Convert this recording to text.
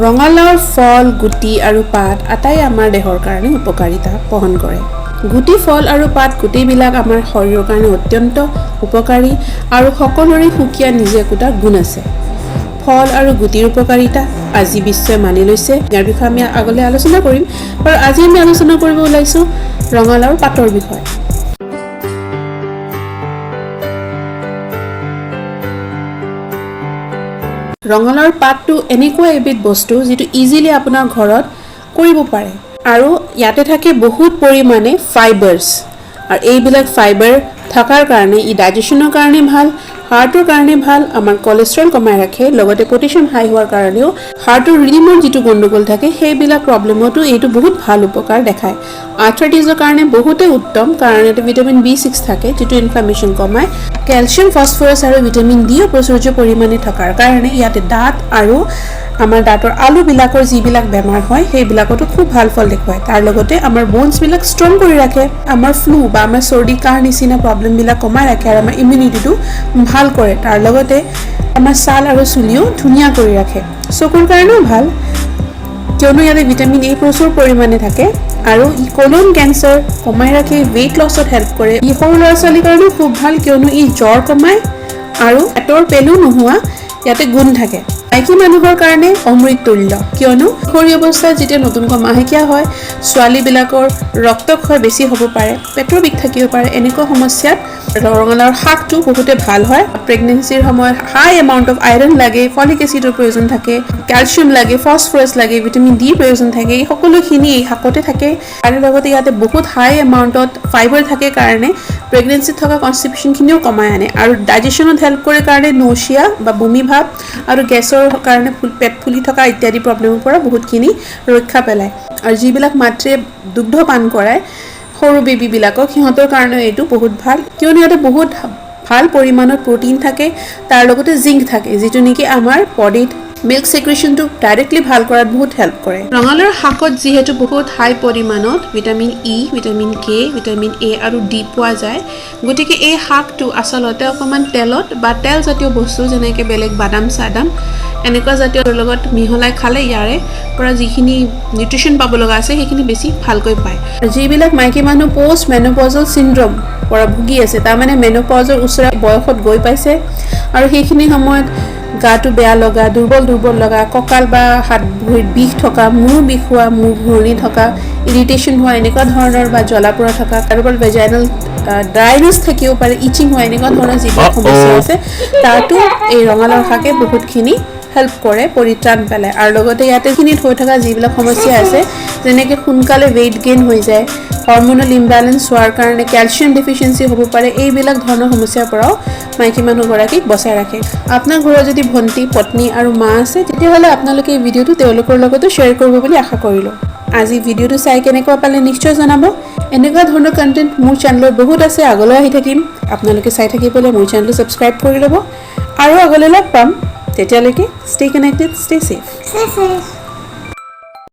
ৰঙালাওৰ ফল, গুটি আৰু পাত আটাই আমাৰ দেহৰ কাৰণে উপকাৰিতা বহন কৰে। গুটি, ফল আৰু পাত গোটেইবিলাক আমাৰ শৰীৰৰ কাৰণে অত্যন্ত উপকাৰী আৰু সকলোৰে সুকীয়া নিজে একোটা গুণ আছে। ফল আৰু গুটিৰ উপকাৰিতা আজি বিশ্বই মানি লৈছে। ইয়াৰ বিষয়ে আমি আগলৈ আলোচনা কৰিম, আৰু আজি আমি আলোচনা কৰিব ওলাইছোঁ ৰঙালাওৰ পাতৰ বিষয়ে। ৰঙালাওৰ পাতটো এনেকুৱা এবিধ বস্তু যিটো ইজিলি আপোনাৰ ঘৰত কৰিব পাৰে, আৰু ইয়াতে থাকে বহুত পৰিমাণে ফাইবাৰ্ছ, আৰু এইবিলাক ফাইবাৰ থকাৰ কাৰণে ই ডাইজেশ্যনৰ কাৰণে ভাল, হাৰ্টৰ কাৰণে ভাল, আমাৰ কলেষ্ট্ৰল কমাই ৰাখে, লগতে পটেছিয়াম হাই হোৱাৰ কাৰণেও হাৰ্টৰ ৰিডিমৰ যিটো গণ্ডগোল থাকে সেইবিলাক প্ৰব্লেমতো এইটো বহুত ভাল উপকাৰ দেখায়। আৰ্থ্ৰাইটিছৰ কাৰণে বহুতেই উত্তম, কাৰণ ইয়াতে ভিটামিন B6 থাকে যিটো ইনফ্লামেশ্যন কমায়। কেলছিয়াম, ফছফৰাছ আৰু ভিটামিন ডিও প্ৰচুৰ্য পৰিমাণে থকাৰ কাৰণে ইয়াতে দাঁত আৰু আমাৰ দাঁতৰ আলুবিলাকৰ যিবিলাক বেমাৰ হয় সেইবিলাকতো খুব ভাল ফল দেখুৱায়। তাৰ লগতে আমাৰ বনছবিলাক ষ্ট্ৰং কৰি ৰাখে, আমাৰ ফ্লু বা আমাৰ চৰ্দি কাহ নিচিনা প্ৰব্লেমবিলাক কমাই ৰাখে আৰু আমাৰ ইমিউনিটিটো ভাল কৰে। তাৰ লগতে আমাৰ ছাল আৰু চুলিও ধুনীয়া কৰি ৰাখে। চকুৰ কাৰণেও ভাল, কিয়নো ইয়াতে ভিটামিন A প্ৰচুৰ পৰিমাণে থাকে, আৰু ই কলন কেঞ্চাৰ কমাই ৰাখে, ৱেইট লছত হেল্প কৰে। ই সৰু ল'ৰা ছোৱালীৰ কাৰণেও খুব ভাল, কিয়নো ই জ্বৰ কমায় আৰু পেটৰ পেলু নোহোৱা ইয়াতে গুণ থাকে। মাইকী মানুহৰ কাৰণে অমৃততুল্য, কিয়নো শৰীৰ অৱস্থাত যেতিয়া নতুনকৈ মাহেকীয়া হয় ছোৱালীবিলাকৰ ৰক্তক্ষয় বেছি হ'ব পাৰে, পেটৰ বিষ থাকিব পাৰে, এনেকুৱা সমস্যাত ৰঙালাওৰ শাকটো বহুতে ভাল হয়। প্ৰেগনেঞ্চিৰ সময়ত হাই এমাউণ্ট অফ আইৰণ লাগে, ফলিক এচিডৰ প্ৰয়োজন থাকে, কেলছিয়াম লাগে, ফছফৰাছ লাগে, ভিটামিন ডি প্ৰয়োজন থাকে, এই সকলোখিনি এই শাকতে থাকে। আৰু লগতে ইয়াতে বহুত হাই এমাউণ্টত ফাইবাৰ থাকে কাৰণে প্ৰেগনেঞ্চিত থকা কনষ্টিপেশ্যনখিনিও কমাই আনে, আৰু ডাইজেশ্যনত হেল্প কৰে কাৰণে নৌচিয়া বা বমি ভাৱ আৰু গেছৰ কাৰণে পেট ফুলি থকা ইত্যাদি প্ৰব্লেমৰ পৰা বহুতখিনি ৰক্ষা পেলায়। আৰু যিবিলাক মাতৃয়ে দুগ্ধ পান কৰায় সৰু বেবীবিলাকক, সিহঁতৰ কাৰণেও এইটো বহুত ভাল, কিয়নো ইয়াতে বহুত ভাল পৰিমাণত প্ৰটিন থাকে, তাৰ লগতে জিংক থাকে, যিটো নেকি আমাৰ বডিত মিল্ক ছেক্ৰেশ্যনটো ডাইৰেক্টলি ভাল কৰাত বহুত হেল্প কৰে। ৰঙালাওৰ শাকত যিহেতু বহুত হাই পৰিমাণত vitamin E, vitamin K, vitamin A আৰু D পোৱা যায়, গতিকে এই শাকটো আচলতে অকণমান তেলত বা তেলজাতীয় বস্তু যেনেকৈ বেলেগ বাদাম চাদাম এনেকুৱা জাতীয় লগত মিহলাই খালে ইয়াৰে পৰা যিখিনি নিউট্ৰিশ্যন পাব লগা আছে সেইখিনি বেছি ভালকৈ পায়। যিবিলাক মাইকী মানুহ পষ্ট মেন'পজল চিণ্ড্ৰম পৰা ভুগি আছে, তাৰমানে মেন'পজৰ ওচৰত বয়সত গৈ পাইছে আৰু সেইখিনি সময়ত গাটো বেয়া লগা, দুৰ্বল লগা, কঁকাল বা হাত ভৰিত বিষ থকা, মূৰ বিষ হোৱা, মূৰ ঘূৰণি থকা, ইৰিটেশ্যন হোৱা এনেকুৱা ধৰণৰ, বা জ্বলা পোৰা থকা, কাৰোবাৰ ভেজাইনেল ড্ৰাইনেছ থাকিব পাৰে, ইচিং হোৱা, এনেকুৱা ধৰণৰ যিবিলাক সমস্যা আছে তাতো এই ৰঙালাও শাকে বহুতখিনি হেল্প কৰে, পৰিত্ৰাণ পেলায়। আৰু লগতে ইয়াতে খিনিত হৈ থকা যিবিলাক সমস্যা আছে, যেনেকৈ সোনকালে ৱেইট গেইন হৈ যায়, হৰম'নেল ইমবেলেঞ্চ হোৱাৰ কাৰণে কেলছিয়াম ডেফিচিয়েঞ্চি হ'ব পাৰে, এইবিলাক ধৰণৰ সমস্যাৰ পৰাও মাইকী মানুহগৰাকীক বচাই ৰাখে। আপোনাৰ ঘৰত যদি ভণ্টি, পত্নী আৰু মা আছে, তেতিয়াহ'লে আপোনালোকে এই ভিডিঅ'টো তেওঁলোকৰ লগতো শ্বেয়াৰ কৰিব বুলি আশা কৰিলোঁ। আজি ভিডিঅ'টো চাই কেনেকুৱা পালে নিশ্চয় জনাব। এনেকুৱা ধৰণৰ কণ্টেণ্ট মোৰ চেনেলত বহুত আছে, আগলৈ আহি থাকিম। আপোনালোকে চাই থাকিবলৈ মোৰ চেনেলটো ছাবস্ক্ৰাইব কৰি ল'ব, আৰু আগলৈ লগ পাম। তেতিয়ালৈকে ষ্টে কানেক্টেড, ষ্টে ছেফ।